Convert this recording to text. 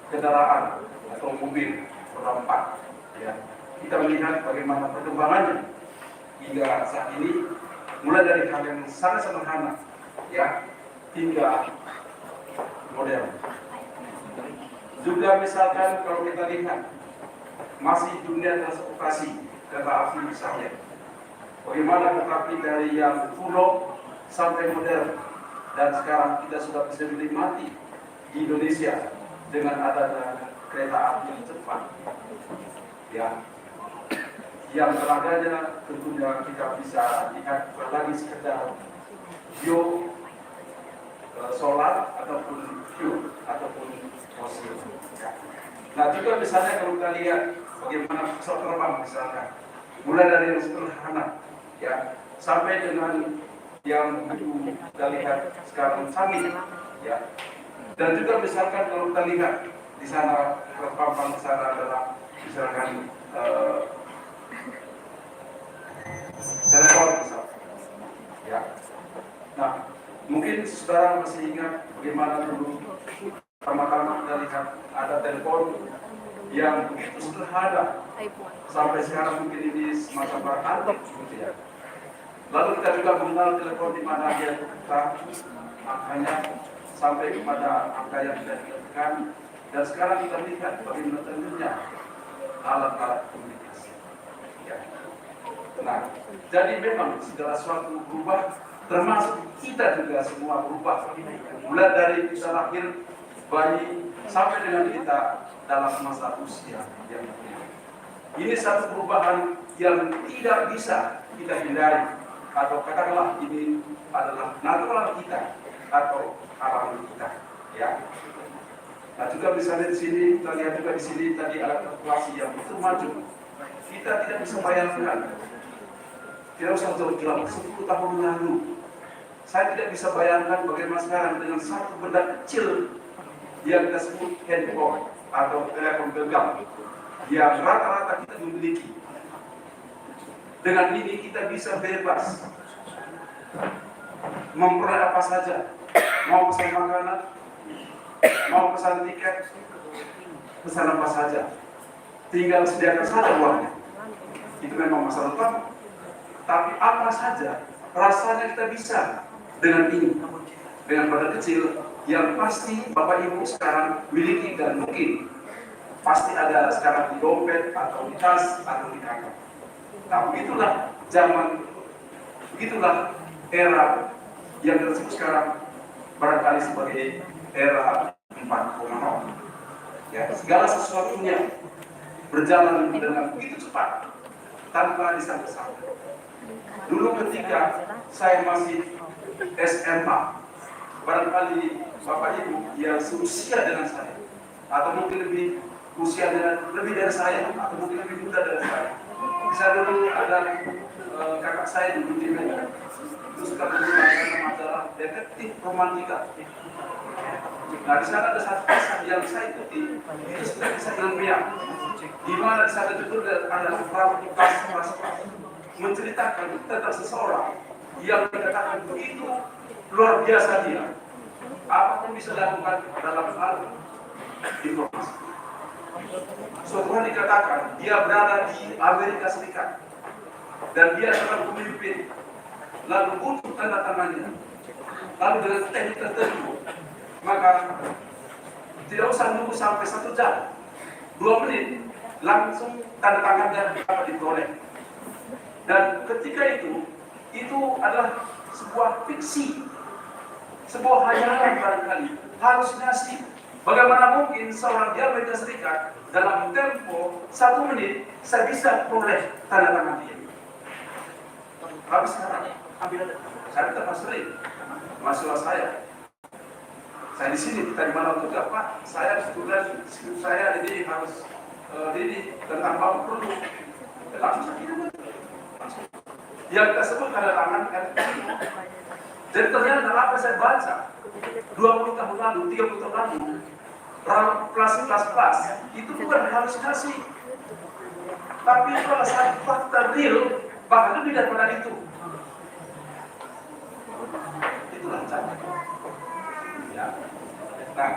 kendaraan atau mobil roda 4. Ya. Kita melihat bagaimana perkembangannya hingga saat ini, mulai dari hal yang sangat sederhana, ya, hingga modern. Juga misalkan kalau kita lihat masih dunia transportasi kereta api misalnya, bagaimana kereta api dari yang kuno sampai modern, dan sekarang kita sudah bisa menikmati di Indonesia dengan adanya kereta api yang cepat, ya, yang tenaganya tentunya kita bisa lihat bukan lagi sekedar bio solar ataupun fuel ataupun fosil. Ya. Nah juga misalnya kalau kita lihat bagaimana pesawat terbang misalkan, mulai dari yang sederhana, ya, sampai dengan yang kita lihat sekarang canggih, ya. Dan juga misalkan kalau kita lihat di sana terpampang di sana adalah misalkan telepon misalkan, ya. Nah mungkin saudara masih ingat bagaimana dulu pertama-tama kita lihat ada telepon yang begitu sederhana sampai sekarang mungkin ini semacam barang antik, gitu ya. Lalu kita juga mengenal telepon di mana dia kita angkanya sampai kepada angka yang tidak ditekan, dan sekarang kita lihat bagaimana tentunya alat-alat komunikasi. Ya. Nah, jadi memang segala sesuatu berubah, termasuk kita juga semua berubah. Mulai dari kita lahir bayi sampai dengan kita dalam masa usia yang muda. Ini satu perubahan yang tidak bisa kita hindari, atau katakanlah ini adalah natural kita atau alami kita, ya. Nah juga misalnya di sini kita lihat juga di sini tadi alat kalkulasi yang begitu maju. Kita tidak bisa bayangkan, tidak usah jauh-jauh 10 tahun lalu. Saya tidak bisa bayangkan bagaimana sekarang dengan satu benda kecil yang kita sebut handphone atau telepon genggam yang rata-rata kita memiliki. Dengan ini kita bisa bebas memperoleh apa saja, mau pesan makanan, mau pesan tiket, pesan apa saja, tinggal sediakan saja uangnya. Itu memang masalah utama. Tapi apa saja rasanya kita bisa dengan ini, dengan pada kecil yang pasti Bapak Ibu sekarang miliki, dan mungkin pasti ada sekarang di dompet atau di tas atau di kantong. Nah begitulah zaman, begitulah era yang tersebut sekarang barangkali sebagai era 4.0. Ya, segala sesuatunya berjalan dengan begitu cepat tanpa disangka-sangka. Dulu ketika saya masih SMA, barangkali Bapak Ibu yang seusia dengan saya, atau mungkin lebih dari saya, atau mungkin lebih muda dari saya. Saya dulu ada kakak saya dulu di Medan, itu suka menggunakan majalah detektif romantika. Nah di sana ada satu kisah yang saya ikuti, itu sudah kisah ilmiah, di mana di sana judul ada kelas menceritakan tentang seseorang yang dikatakan begitu luar biasa dia, apapun bisa dilakukan dalam hal informasi. Suatu hari dikatakan dia berada di Amerika Serikat dan dia seorang pemimpin, lalu butuh tanda tangannya, lalu dengan teknik tertentu, maka tidak usah nunggu sampai 1 jam, 2 menit, langsung tanda tangannya dapat diperoleh. Dan ketika itu adalah sebuah fiksi, sebuah hayalan barangkali, halusinasi. Bagaimana mungkin seorang di Amerika Serikat dalam tempo 1 menit saya bisa peroleh tanda tangan dia? Habis sekarang, saya tetap sering masalah saya di sini tadi malam juga Pak, saya sebetulnya saya ini harus ini tentang bau produk, langsung saja yang kita sebut tanda tangan kan. Jadi ternyata apa saya baca 20 tahun lalu, 30 tahun lalu, kelas itu bukan halusinasi, tapi itu adalah satu fakta real, bahkan lebih daripada itu. Itulah cara. Ya. Nah,